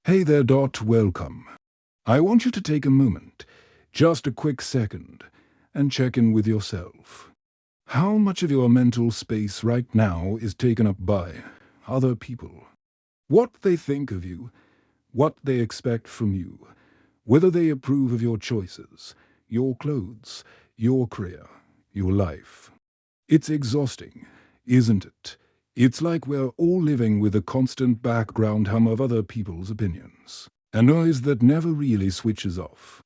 Hey there, welcome. I want you to take a moment, just a quick second, and check in with yourself. How much of your mental space right now is taken up by other people? What they think of you, what they expect from you, whether they approve of your choices, your clothes, your career, your life. It's exhausting, isn't it? It's like we're all living with a constant background hum of other people's opinions, a noise that never really switches off.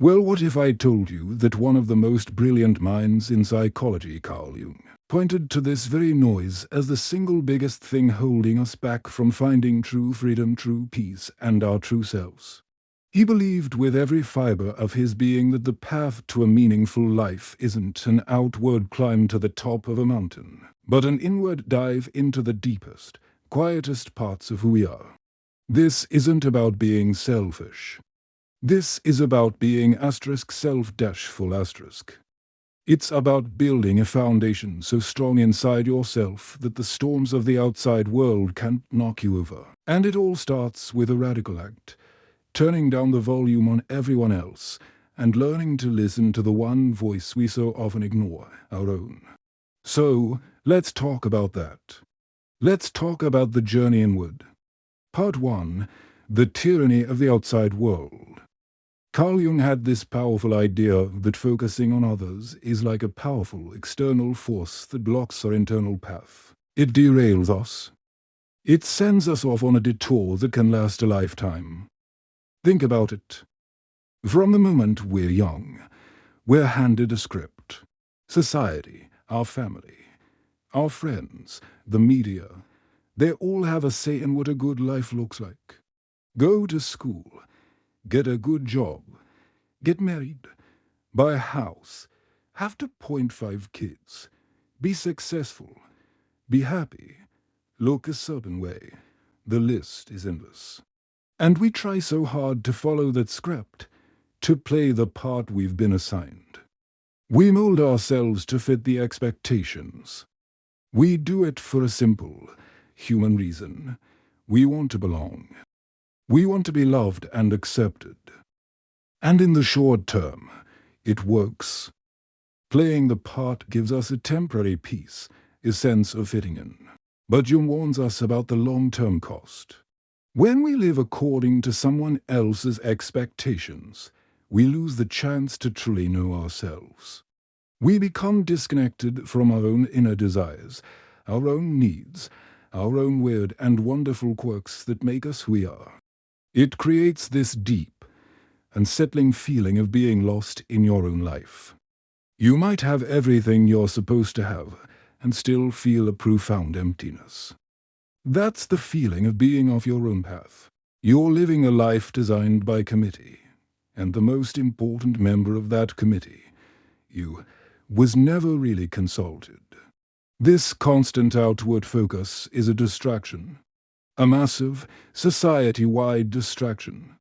Well, what if I told you that one of the most brilliant minds in psychology, Carl Jung, pointed to this very noise as the single biggest thing holding us back from finding true freedom, true peace, and our true selves? He believed with every fiber of his being that the path to a meaningful life isn't an outward climb to the top of a mountain, but an inward dive into the deepest, quietest parts of who we are. This isn't about being selfish. This is about being self-full. It's about building a foundation so strong inside yourself that the storms of the outside world can't knock you over. And it all starts with a radical act, turning down the volume on everyone else, and learning to listen to the one voice we so often ignore, our own. So, let's talk about that. Let's talk about the journey inward. Part 1. The Tyranny of the Outside World. Carl Jung had this powerful idea that focusing on others is like a powerful external force that blocks our internal path. It derails us. It sends us off on a detour that can last a lifetime. Think about it. From the moment we're young, we're handed a script. Society, our family, our friends, the media, they all have a say in what a good life looks like. Go to school, get a good job, get married, buy a house, have 2.5 kids, be successful, be happy, look a certain way. The list is endless. And we try so hard to follow that script, to play the part we've been assigned. We mold ourselves to fit the expectations. We do it for a simple, human reason. We want to belong. We want to be loved and accepted. And in the short term, it works. Playing the part gives us a temporary peace, a sense of fitting in. But Jung warns us about the long-term cost. When we live according to someone else's expectations, we lose the chance to truly know ourselves. We become disconnected from our own inner desires, our own needs, our own weird and wonderful quirks that make us who we are. It creates this deep, unsettling feeling of being lost in your own life. You might have everything you're supposed to have and still feel a profound emptiness. That's the feeling of being off your own path. You're living a life designed by committee, and the most important member of that committee, you, was never really consulted. This constant outward focus is a distraction, a massive, society-wide distraction.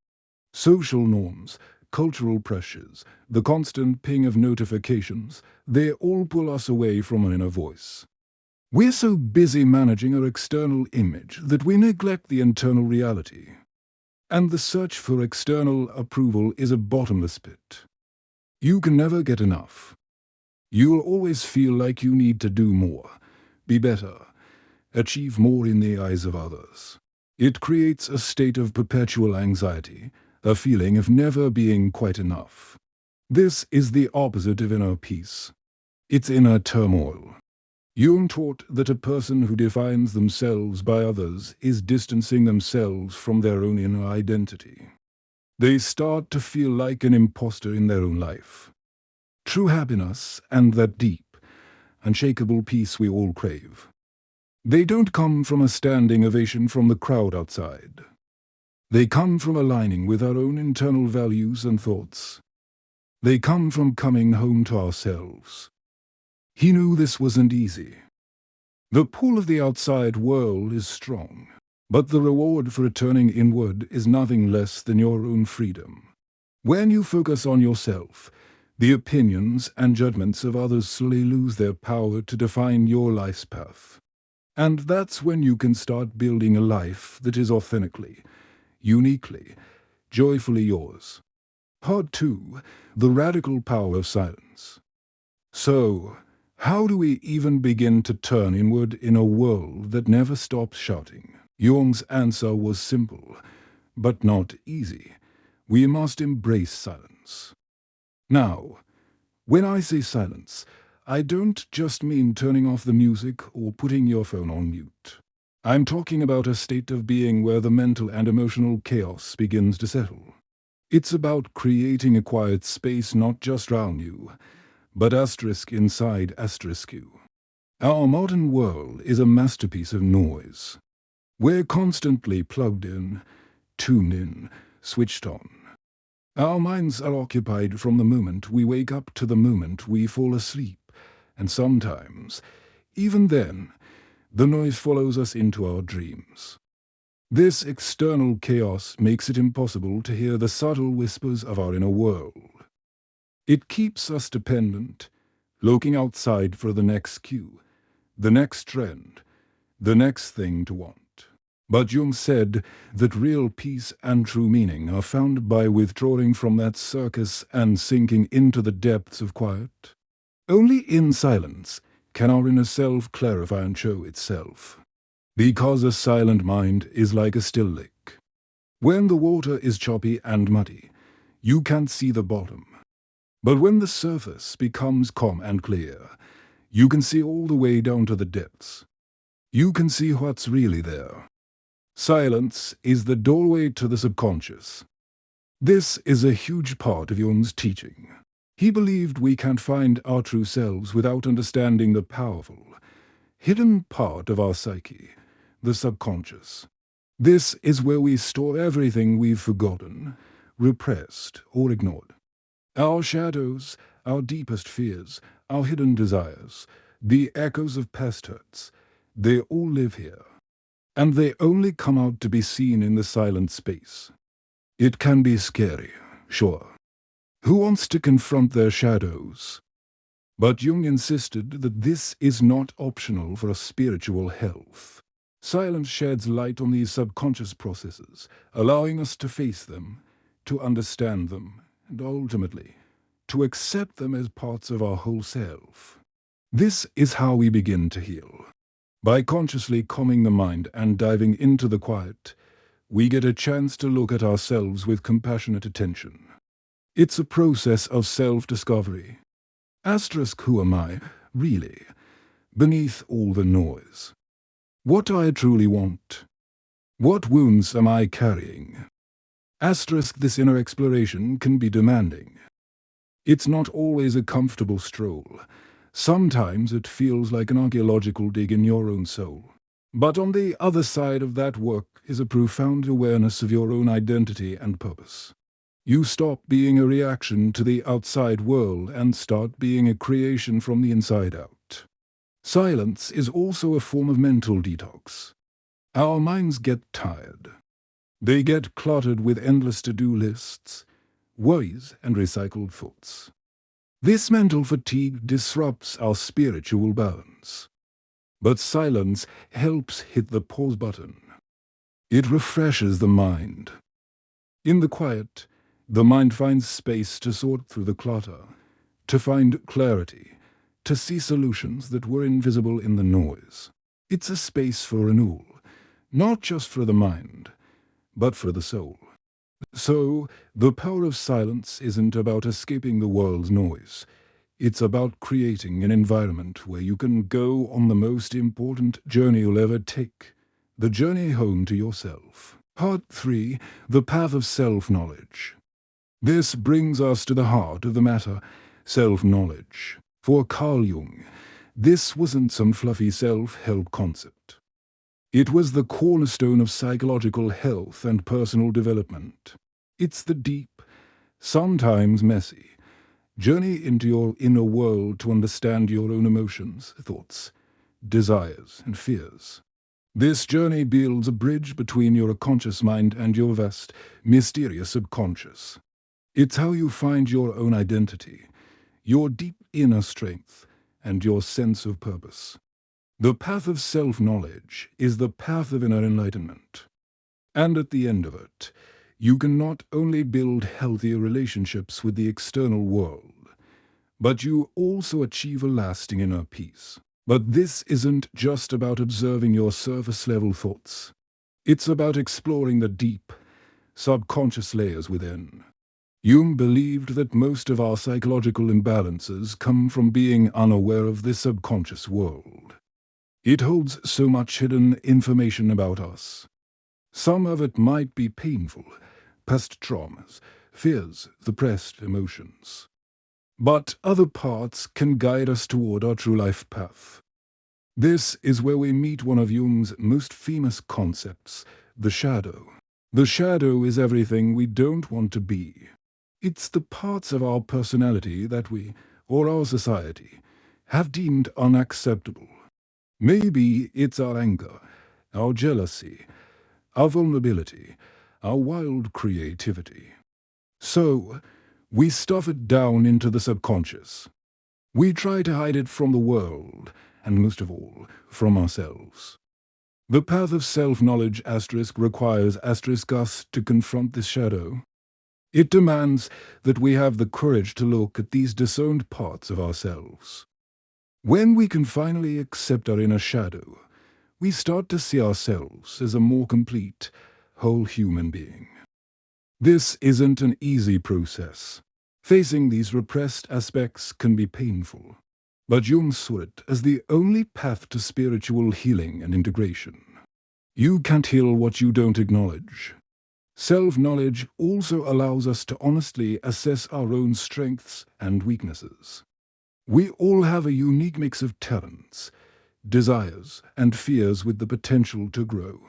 Social norms, cultural pressures, the constant ping of notifications, they all pull us away from an inner voice. We're so busy managing our external image that we neglect the internal reality. And the search for external approval is a bottomless pit. You can never get enough. You'll always feel like you need to do more, be better, achieve more in the eyes of others. It creates a state of perpetual anxiety, a feeling of never being quite enough. This is the opposite of inner peace. It's inner turmoil. Jung taught that a person who defines themselves by others is distancing themselves from their own inner identity. They start to feel like an imposter in their own life. True happiness and that deep, unshakable peace we all crave, they don't come from a standing ovation from the crowd outside. They come from aligning with our own internal values and thoughts. They come from coming home to ourselves. He knew this wasn't easy. The pull of the outside world is strong, but the reward for returning inward is nothing less than your own freedom. When you focus on yourself, the opinions and judgments of others slowly lose their power to define your life's path. And that's when you can start building a life that is authentically uniquely, joyfully yours. Part 2. The Radical Power of Silence. So, how do we even begin to turn inward in a world that never stops shouting? Jung's answer was simple, but not easy. We must embrace silence. Now, when I say silence, I don't just mean turning off the music or putting your phone on mute. I'm talking about a state of being where the mental and emotional chaos begins to settle. It's about creating a quiet space not just around you, but asterisk inside asterisk you. Our modern world is a masterpiece of noise. We're constantly plugged in, tuned in, switched on. Our minds are occupied from the moment we wake up to the moment we fall asleep, and sometimes, even then, the noise follows us into our dreams. This external chaos makes it impossible to hear the subtle whispers of our inner world. It keeps us dependent, looking outside for the next cue, the next trend, the next thing to want. But Jung said that real peace and true meaning are found by withdrawing from that circus and sinking into the depths of quiet. Only in silence can our inner self clarify and show itself. Because a silent mind is like a still lake. When the water is choppy and muddy, you can't see the bottom. But when the surface becomes calm and clear, you can see all the way down to the depths. You can see what's really there. Silence is the doorway to the subconscious. This is a huge part of Jung's teaching. He believed we can't find our true selves without understanding the powerful, hidden part of our psyche, the subconscious. This is where we store everything we've forgotten, repressed, or ignored. Our shadows, our deepest fears, our hidden desires, the echoes of past hurts, they all live here. And they only come out to be seen in the silent space. It can be scary, sure. Who wants to confront their shadows? But Jung insisted that this is not optional for a spiritual health. Silence sheds light on these subconscious processes, allowing us to face them, to understand them, and ultimately, to accept them as parts of our whole self. This is how we begin to heal. By consciously calming the mind and diving into the quiet, we get a chance to look at ourselves with compassionate attention. It's a process of self-discovery. Who am I, really, beneath all the noise? What do I truly want? What wounds am I carrying? This inner exploration can be demanding. It's not always a comfortable stroll. Sometimes it feels like an archaeological dig in your own soul. But on the other side of that work is a profound awareness of your own identity and purpose. You stop being a reaction to the outside world and start being a creation from the inside out. Silence is also a form of mental detox. Our minds get tired. They get cluttered with endless to-do lists, worries, and recycled thoughts. This mental fatigue disrupts our spiritual balance. But silence helps hit the pause button. It refreshes the mind. In the quiet, the mind finds space to sort through the clutter, to find clarity, to see solutions that were invisible in the noise. It's a space for renewal, not just for the mind, but for the soul. So, the power of silence isn't about escaping the world's noise. It's about creating an environment where you can go on the most important journey you'll ever take, the journey home to yourself. Part 3. The Path of Self-Knowledge. This brings us to the heart of the matter, self-knowledge. For Carl Jung, this wasn't some fluffy self-help concept. It was the cornerstone of psychological health and personal development. It's the deep, sometimes messy, journey into your inner world to understand your own emotions, thoughts, desires, and fears. This journey builds a bridge between your conscious mind and your vast, mysterious subconscious. It's how you find your own identity, your deep inner strength, and your sense of purpose. The path of self-knowledge is the path of inner enlightenment. And at the end of it, you can not only build healthier relationships with the external world, but you also achieve a lasting inner peace. But this isn't just about observing your surface-level thoughts. It's about exploring the deep, subconscious layers within. Jung believed that most of our psychological imbalances come from being unaware of the subconscious world. It holds so much hidden information about us. Some of it might be painful, past traumas, fears, suppressed emotions. But other parts can guide us toward our true life path. This is where we meet one of Jung's most famous concepts, the shadow. The shadow is everything we don't want to be. It's the parts of our personality that we, or our society, have deemed unacceptable. Maybe it's our anger, our jealousy, our vulnerability, our wild creativity. So, we stuff it down into the subconscious. We try to hide it from the world, and most of all, from ourselves. The path of self-knowledge requires us to confront this shadow. It demands that we have the courage to look at these disowned parts of ourselves. When we can finally accept our inner shadow, we start to see ourselves as a more complete, whole human being. This isn't an easy process. Facing these repressed aspects can be painful, but Jung saw it as the only path to spiritual healing and integration. You can't heal what you don't acknowledge. Self-knowledge also allows us to honestly assess our own strengths and weaknesses. We all have a unique mix of talents, desires, and fears with the potential to grow.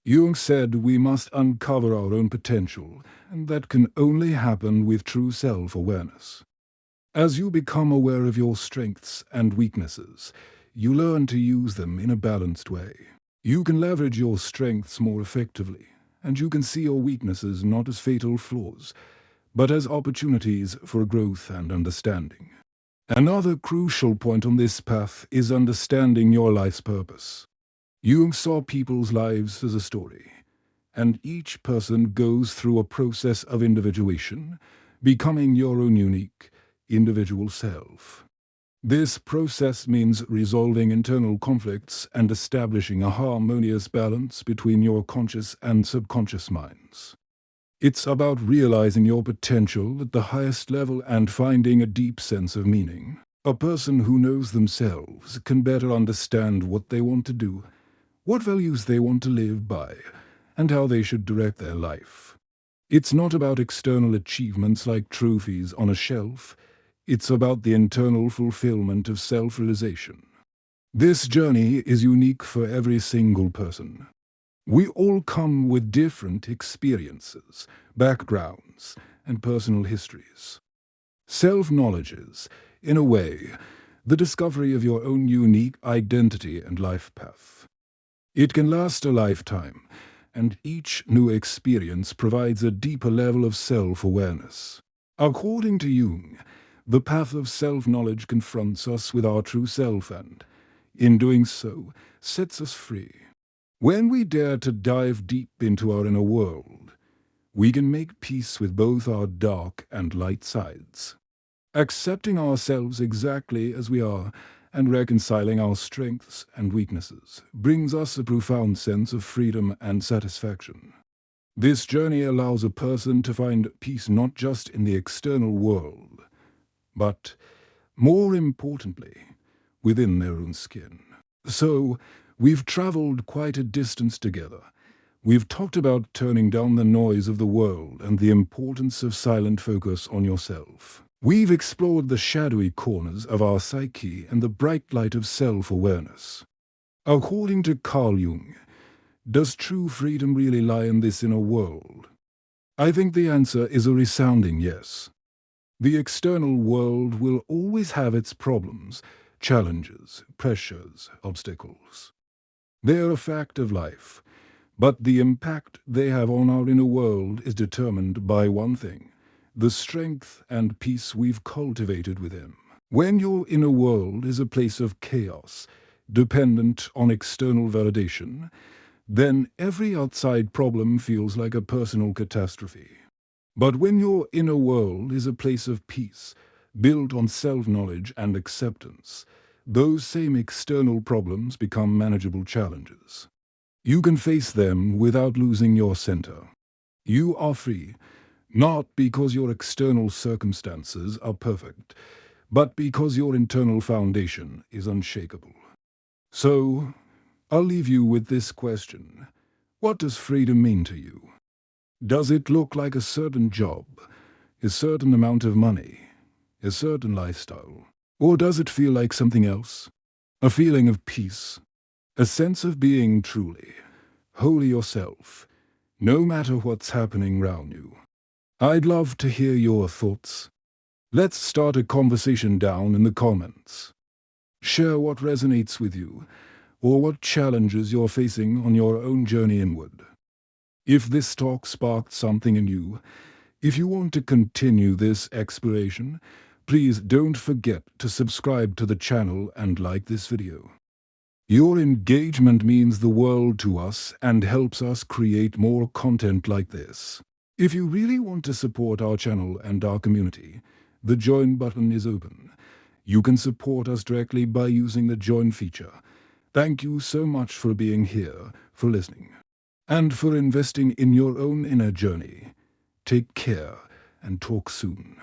Jung said we must uncover our own potential, and that can only happen with true self-awareness. As you become aware of your strengths and weaknesses, you learn to use them in a balanced way. You can leverage your strengths more effectively, and you can see your weaknesses not as fatal flaws, but as opportunities for growth and understanding. Another crucial point on this path is understanding your life's purpose. Jung saw people's lives as a story, and each person goes through a process of individuation, becoming your own unique, individual self. This process means resolving internal conflicts and establishing a harmonious balance between your conscious and subconscious minds. It's about realizing your potential at the highest level and finding a deep sense of meaning. A person who knows themselves can better understand what they want to do, what values they want to live by, and how they should direct their life. It's not about external achievements like trophies on a shelf. It's about the internal fulfillment of self-realization. This journey is unique for every single person. We all come with different experiences, backgrounds, and personal histories. Self-knowledge is, in a way, the discovery of your own unique identity and life path. It can last a lifetime, and each new experience provides a deeper level of self-awareness. According to Jung, the path of self-knowledge confronts us with our true self and, in doing so, sets us free. When we dare to dive deep into our inner world, we can make peace with both our dark and light sides. Accepting ourselves exactly as we are and reconciling our strengths and weaknesses brings us a profound sense of freedom and satisfaction. This journey allows a person to find peace not just in the external world, but, more importantly, within their own skin. So, we've traveled quite a distance together. We've talked about turning down the noise of the world and the importance of silent focus on yourself. We've explored the shadowy corners of our psyche and the bright light of self-awareness. According to Carl Jung, does true freedom really lie in this inner world? I think the answer is a resounding yes. The external world will always have its problems, challenges, pressures, obstacles. They are a fact of life, but the impact they have on our inner world is determined by one thing: the strength and peace we've cultivated within. When your inner world is a place of chaos, dependent on external validation, then every outside problem feels like a personal catastrophe. But when your inner world is a place of peace, built on self-knowledge and acceptance, those same external problems become manageable challenges. You can face them without losing your center. You are free, not because your external circumstances are perfect, but because your internal foundation is unshakable. So, I'll leave you with this question. What does freedom mean to you? Does it look like a certain job, a certain amount of money, a certain lifestyle? Or does it feel like something else? A feeling of peace, a sense of being truly, wholly yourself, no matter what's happening around you. I'd love to hear your thoughts. Let's start a conversation down in the comments. Share what resonates with you, or what challenges you're facing on your own journey inward. If this talk sparked something in you, if you want to continue this exploration, please don't forget to subscribe to the channel and like this video. Your engagement means the world to us and helps us create more content like this. If you really want to support our channel and our community, the join button is open. You can support us directly by using the join feature. Thank you so much for being here, for listening, and for investing in your own inner journey. Take care and talk soon.